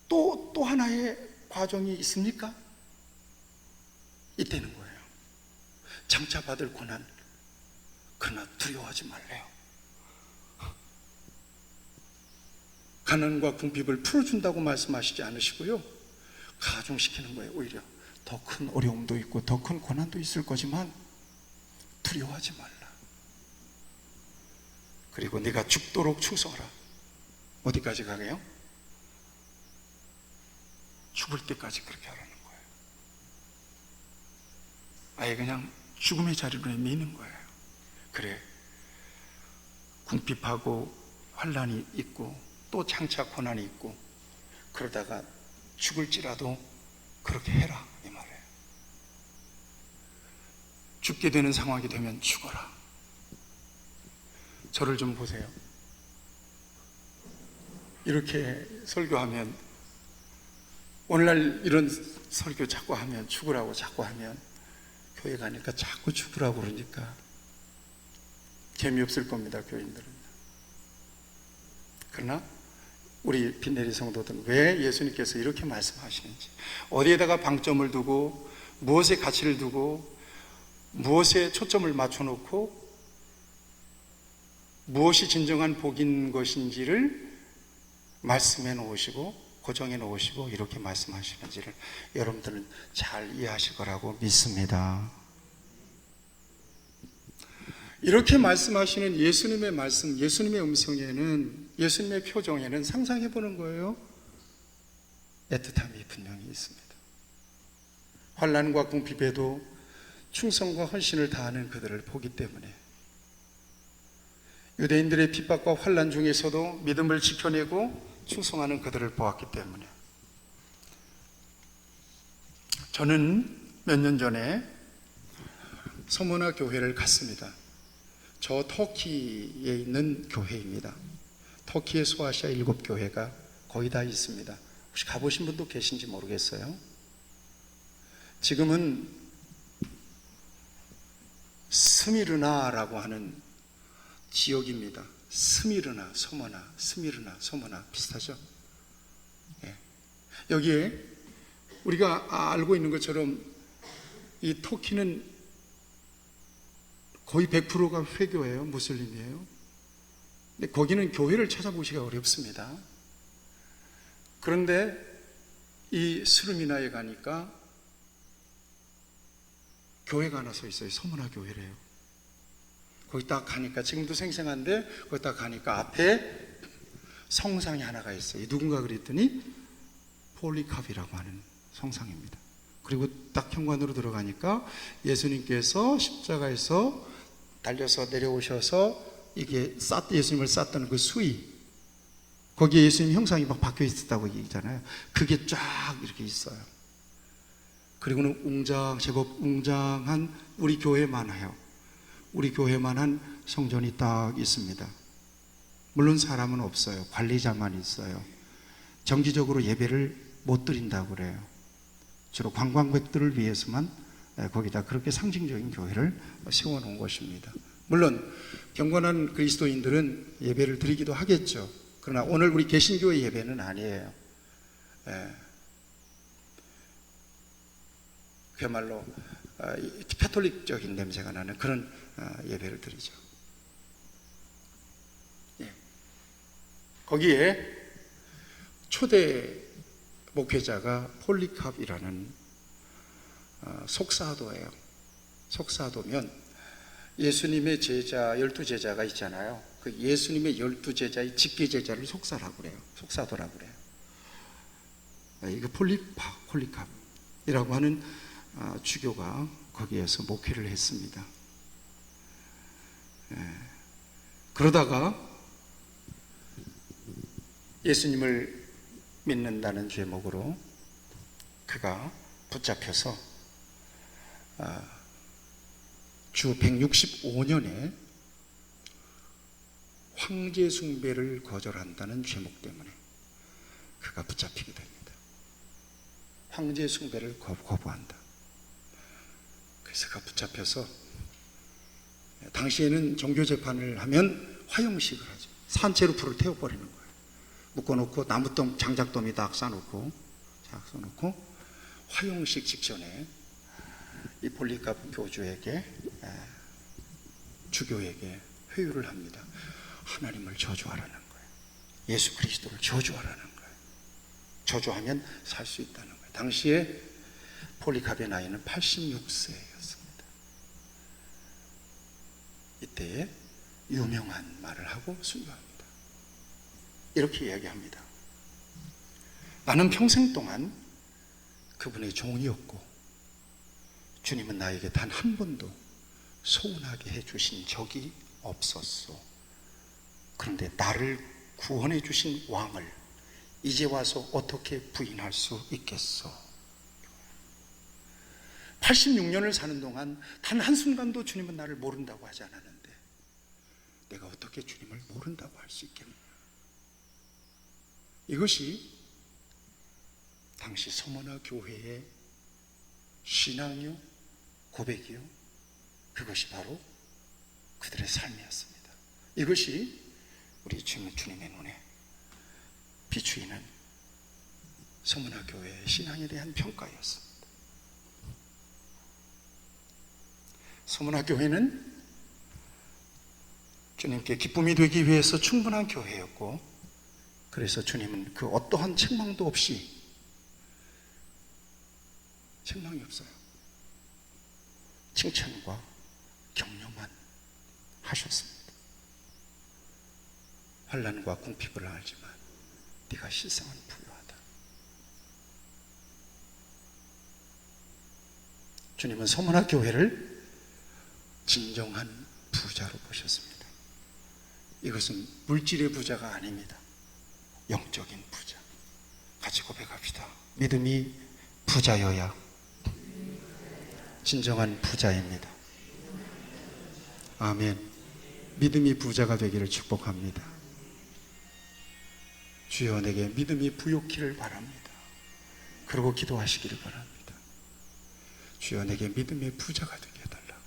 또 하나의 과정이 있습니까? 이때는 거예요. 장차 받을 고난, 그러나 두려워하지 말래요. 가난과 궁핍을 풀어준다고 말씀하시지 않으시고요, 가중시키는 거예요. 오히려 더 큰 어려움도 있고 더 큰 고난도 있을 거지만 두려워하지 말라. 그리고 네가 죽도록 충성하라. 어디까지 가게요? 죽을 때까지 그렇게 하라는 거예요. 아예 그냥 죽음의 자리로 미는 거예요. 그래, 궁핍하고 환난이 있고 또 장차 고난이 있고 그러다가 죽을지라도 그렇게 해라, 이 말이에요. 죽게 되는 상황이 되면 죽어라. 저를 좀 보세요. 이렇게 설교하면, 오늘날 이런 설교 자꾸 하면, 죽으라고 자꾸 하면 교회 가니까 자꾸 죽으라고 그러니까 재미없을 겁니다, 교인들은. 그러나 우리 빈내리 성도들은 왜 예수님께서 이렇게 말씀하시는지, 어디에다가 방점을 두고 무엇에 가치를 두고 무엇에 초점을 맞춰놓고 무엇이 진정한 복인 것인지를 말씀해 놓으시고 고정해 놓으시고 이렇게 말씀하시는지를 여러분들은 잘 이해하실 거라고 믿습니다. 이렇게 말씀하시는 예수님의 말씀, 예수님의 음성에는, 예수님의 표정에는 상상해 보는 거예요. 애틋함이 분명히 있습니다. 환난과 궁핍에도 충성과 헌신을 다하는 그들을 보기 때문에, 유대인들의 핍박과 환난 중에서도 믿음을 지켜내고 충성하는 그들을 보았기 때문에, 저는 몇 년 전에 서머나 교회를 갔습니다. 저 터키에 있는 교회입니다. 터키의 소아시아 7교회가 거의 다 있습니다. 혹시 가보신 분도 계신지 모르겠어요. 지금은 스미르나라고 하는 지역입니다. 스미르나, 서머나, 스미르나, 서머나 비슷하죠? 예. 여기에 우리가 알고 있는 것처럼 이 터키는 거의 100%가 회교예요. 무슬림이에요. 근데 거기는 교회를 찾아보기가 어렵습니다. 그런데 이 스르미나에 가니까 교회가 하나 서 있어요. 서머나 교회래요. 거기 딱 가니까, 지금도 생생한데 거기 딱 가니까 앞에 성상이 하나가 있어요. 누군가 그랬더니 폴리캅이라고 하는 성상입니다. 그리고 딱 현관으로 들어가니까 예수님께서 십자가에서 달려서 내려오셔서 이게 예수님을 쌌던 그 수의, 거기에 예수님 형상이 막 박혀 있었다고 얘기잖아요. 그게 쫙 이렇게 있어요. 그리고는 제법 웅장한, 우리 교회만 해요. 우리 교회만한 성전이 딱 있습니다. 물론 사람은 없어요. 관리자만 있어요. 정기적으로 예배를 못 드린다고 그래요. 주로 관광객들을 위해서만 거기다 그렇게 상징적인 교회를 세워놓은 것입니다. 물론 경건한 그리스도인들은 예배를 드리기도 하겠죠. 그러나 오늘 우리 개신교의 예배는 아니에요. 그야말로 캐톨릭적인 냄새가 나는 그런 예배를 드리죠. 거기에 초대 목회자가 폴리캅이라는 속사도예요. 속사도면 예수님의 제자 12제자가 있잖아요. 그 예수님의 12제자의 직계제자를 속사라고 그래요. 속사도라고 그래요. 이거 폴리캅이라고 하는 주교가 거기에서 목회를 했습니다. 그러다가 예수님을 믿는다는 제목으로 그가 붙잡혀서 주 165년에 황제 숭배를 거절한다는 제목 때문에 그가 붙잡히게 됩니다. 황제 숭배를 거부한다. 그래서 그가 붙잡혀서, 당시에는 종교재판을 하면 화형식을 하죠. 산채로 불을 태워버리는 거예요. 묶어놓고 나무돔, 장작돔이 딱 쌓아놓고 화형식 직전에 이 폴리캅 교주에게, 주교에게 회유를 합니다. 하나님을 저주하라는 거예요. 예수 그리스도를 저주하라는 거예요. 저주하면 살 수 있다는 거예요. 당시에 폴리캅의 나이는 86세였습니다. 이때에 유명한 말을 하고 순교합니다. 이렇게 이야기합니다. 나는 평생 동안 그분의 종이었고 주님은 나에게 단 한 번도 서운하게 해주신 적이 없었소. 그런데 나를 구원해 주신 왕을 이제 와서 어떻게 부인할 수 있겠소? 86년을 사는 동안 단 한순간도 주님은 나를 모른다고 하지 않았는데 내가 어떻게 주님을 모른다고 할 수 있겠느냐? 이것이 당시 서머나 교회의 신앙이요, 고백이요, 그것이 바로 그들의 삶이었습니다. 이것이 우리 주님의 눈에 비추이는 서머나 교회의 신앙에 대한 평가였습니다. 서머나 교회는 주님께 기쁨이 되기 위해서 충분한 교회였고, 그래서 주님은 그 어떠한 책망도 없이, 책망이 없어요, 칭찬과 격려만 하셨습니다. 환난과 궁핍을 알지만 네가 실상은 부유하다. 주님은 서머나 교회를 진정한 부자로 보셨습니다. 이것은 물질의 부자가 아닙니다. 영적인 부자. 같이 고백합시다. 믿음이 부자여야 진정한 부자입니다. 아멘. 믿음이 부자가 되기를 축복합니다. 주여 내게 믿음이 부욕기를 바랍니다. 그러고 기도하시기를 바랍니다. 주여 내게 믿음의 부자가 되게 해달라고.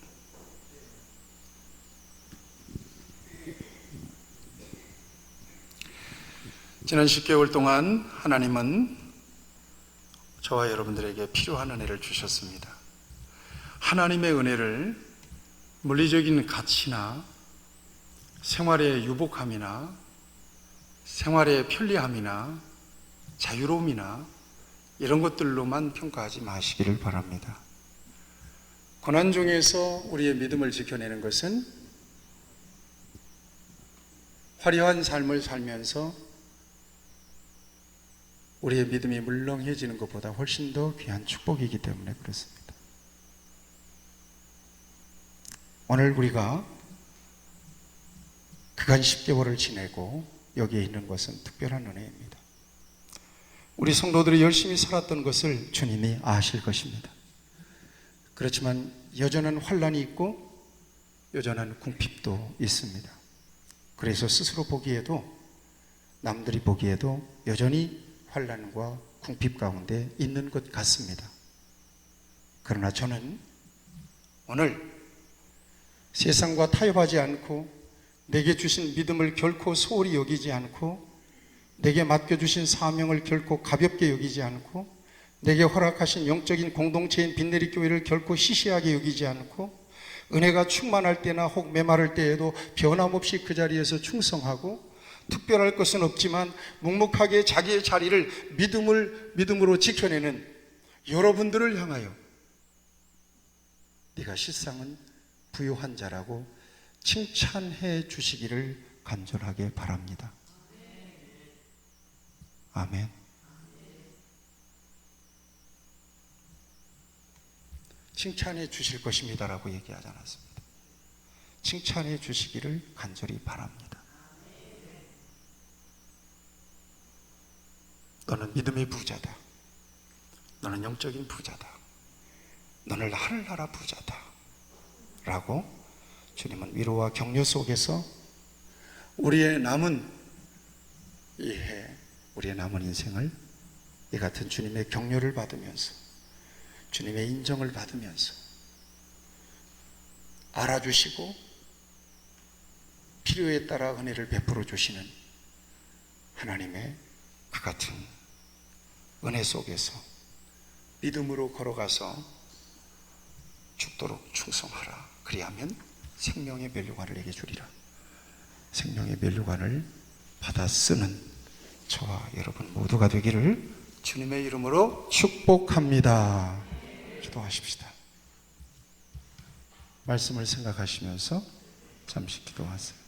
지난 10개월 동안 하나님은 저와 여러분들에게 필요한 은혜를 주셨습니다. 하나님의 은혜를 물리적인 가치나 생활의 유복함이나 생활의 편리함이나 자유로움이나 이런 것들로만 평가하지 마시기를 바랍니다. 고난 중에서 우리의 믿음을 지켜내는 것은 화려한 삶을 살면서 우리의 믿음이 물렁해지는 것보다 훨씬 더 귀한 축복이기 때문에 그렇습니다. 오늘 우리가 그간 10개월을 지내고 여기에 있는 것은 특별한 은혜입니다. 우리 성도들이 열심히 살았던 것을 주님이 아실 것입니다. 그렇지만 여전한 환난이 있고 여전한 궁핍도 있습니다. 그래서 스스로 보기에도, 남들이 보기에도 여전히 환난과 궁핍 가운데 있는 것 같습니다. 그러나 저는 오늘 세상과 타협하지 않고 내게 주신 믿음을 결코 소홀히 여기지 않고 내게 맡겨주신 사명을 결코 가볍게 여기지 않고 내게 허락하신 영적인 공동체인 빈내리 교회를 결코 시시하게 여기지 않고 은혜가 충만할 때나 혹 메마를 때에도 변함없이 그 자리에서 충성하고 특별할 것은 없지만 묵묵하게 자기의 자리를 믿음으로 지켜내는 여러분들을 향하여 네가 실상은 부유한 자라고 칭찬해 주시기를 간절하게 바랍니다. 아멘. 칭찬해 주실 것입니다라고 얘기하지 않았습니다. 칭찬해 주시기를 간절히 바랍니다. 너는 믿음의 부자다. 너는 영적인 부자다. 너는 하늘나라 부자다. 라고 주님은 위로와 격려 속에서 우리의 남은 이 해, 우리의 남은 인생을 이 같은 주님의 격려를 받으면서, 주님의 인정을 받으면서 알아주시고 필요에 따라 은혜를 베풀어 주시는 하나님의 그 같은 은혜 속에서 믿음으로 걸어가서 죽도록 충성하라. 그리하면 생명의 면류관을 내게 주리라. 생명의 면류관을 받아 쓰는 저와 여러분 모두가 되기를 주님의 이름으로 축복합니다. 기도하십시다. 말씀을 생각하시면서 잠시 기도하세요.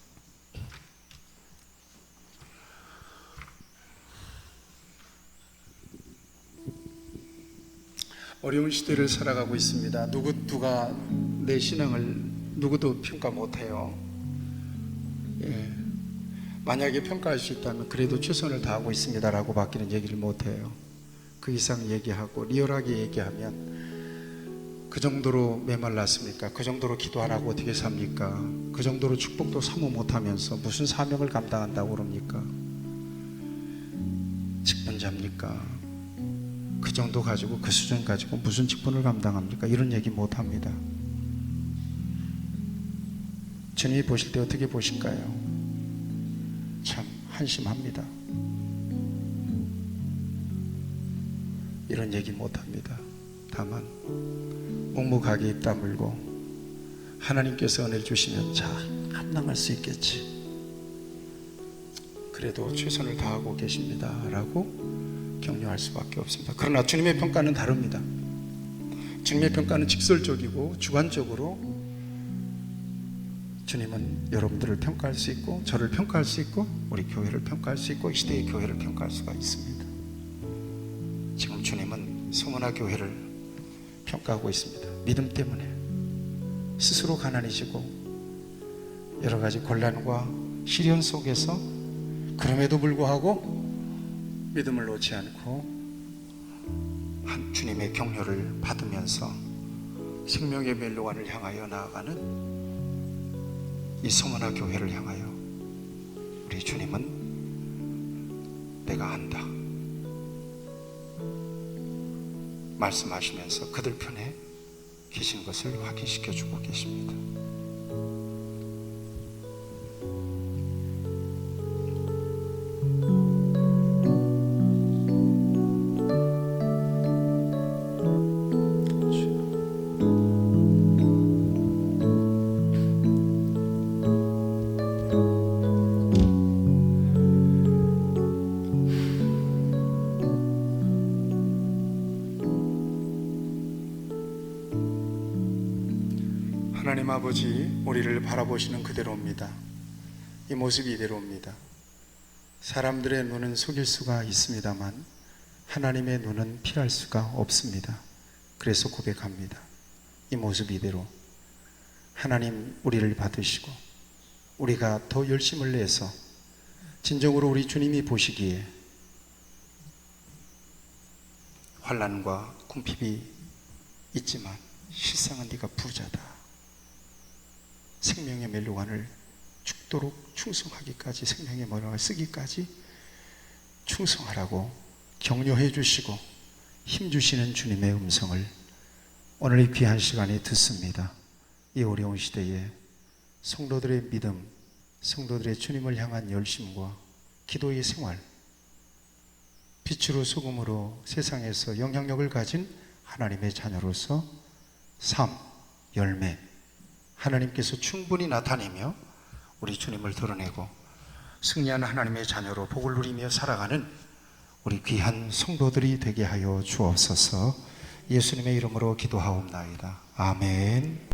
어려운 시대를 살아가고 있습니다. 누가 내 신앙을 누구도 평가 못해요. 예. 만약에 평가할 수 있다면 그래도 최선을 다하고 있습니다라고 밖에는 얘기를 못해요. 그 이상 얘기하고 리얼하게 얘기하면 그 정도로 메말랐습니까? 그 정도로 기도 안 하고 어떻게 삽니까? 그 정도로 축복도 사모 못하면서 무슨 사명을 감당한다고 그럽니까? 직분자입니까? 그 정도 가지고, 그 수준 가지고 무슨 직분을 감당합니까? 이런 얘기 못합니다. 주님이 보실 때 어떻게 보실까요? 참 한심합니다. 이런 얘기 못합니다. 다만 묵묵하게 입 다물고 하나님께서 은혜를 주시면 자, 감당할 수 있겠지, 그래도 최선을 다하고 계십니다 라고 격려할 수밖에 없습니다. 그러나 주님의 평가는 다릅니다. 주님의 평가는 직설적이고 주관적으로 주님은 여러분들을 평가할 수 있고, 저를 평가할 수 있고, 우리 교회를 평가할 수 있고, 이 시대의 교회를 평가할 수가 있습니다. 지금 주님은 성원아 교회를 평가하고 있습니다. 믿음 때문에 스스로 가난해지고 여러 가지 곤란과 시련 속에서 그럼에도 불구하고 믿음을 놓지 않고 한 주님의 격려를 받으면서 생명의 멜로관을 향하여 나아가는 이 성원아 교회를 향하여 우리 주님은 내가 안다 말씀하시면서 그들 편에 계신 것을 확인시켜 주고 계십니다. 하나님 아버지, 우리를 바라보시는 그대로입니다. 이 모습이 이대로입니다. 사람들의 눈은 속일 수가 있습니다만 하나님의 눈은 피할 수가 없습니다. 그래서 고백합니다. 이 모습 이대로 하나님 우리를 받으시고 우리가 더 열심을 내서 진정으로 우리 주님이 보시기에 환난과 궁핍이 있지만 실상은 네가 부자다, 생명의 멜로관을 죽도록 충성하기까지, 생명의 멜로관을 쓰기까지 충성하라고 격려해 주시고 힘 주시는 주님의 음성을 오늘 이 귀한 시간에 듣습니다. 이 어려운 시대에 성도들의 믿음, 성도들의 주님을 향한 열심과 기도의 생활, 빛으로 소금으로 세상에서 영향력을 가진 하나님의 자녀로서 삶, 열매, 하나님께서 충분히 나타내며 우리 주님을 드러내고 승리하는 하나님의 자녀로 복을 누리며 살아가는 우리 귀한 성도들이 되게 하여 주옵소서. 예수님의 이름으로 기도하옵나이다. 아멘.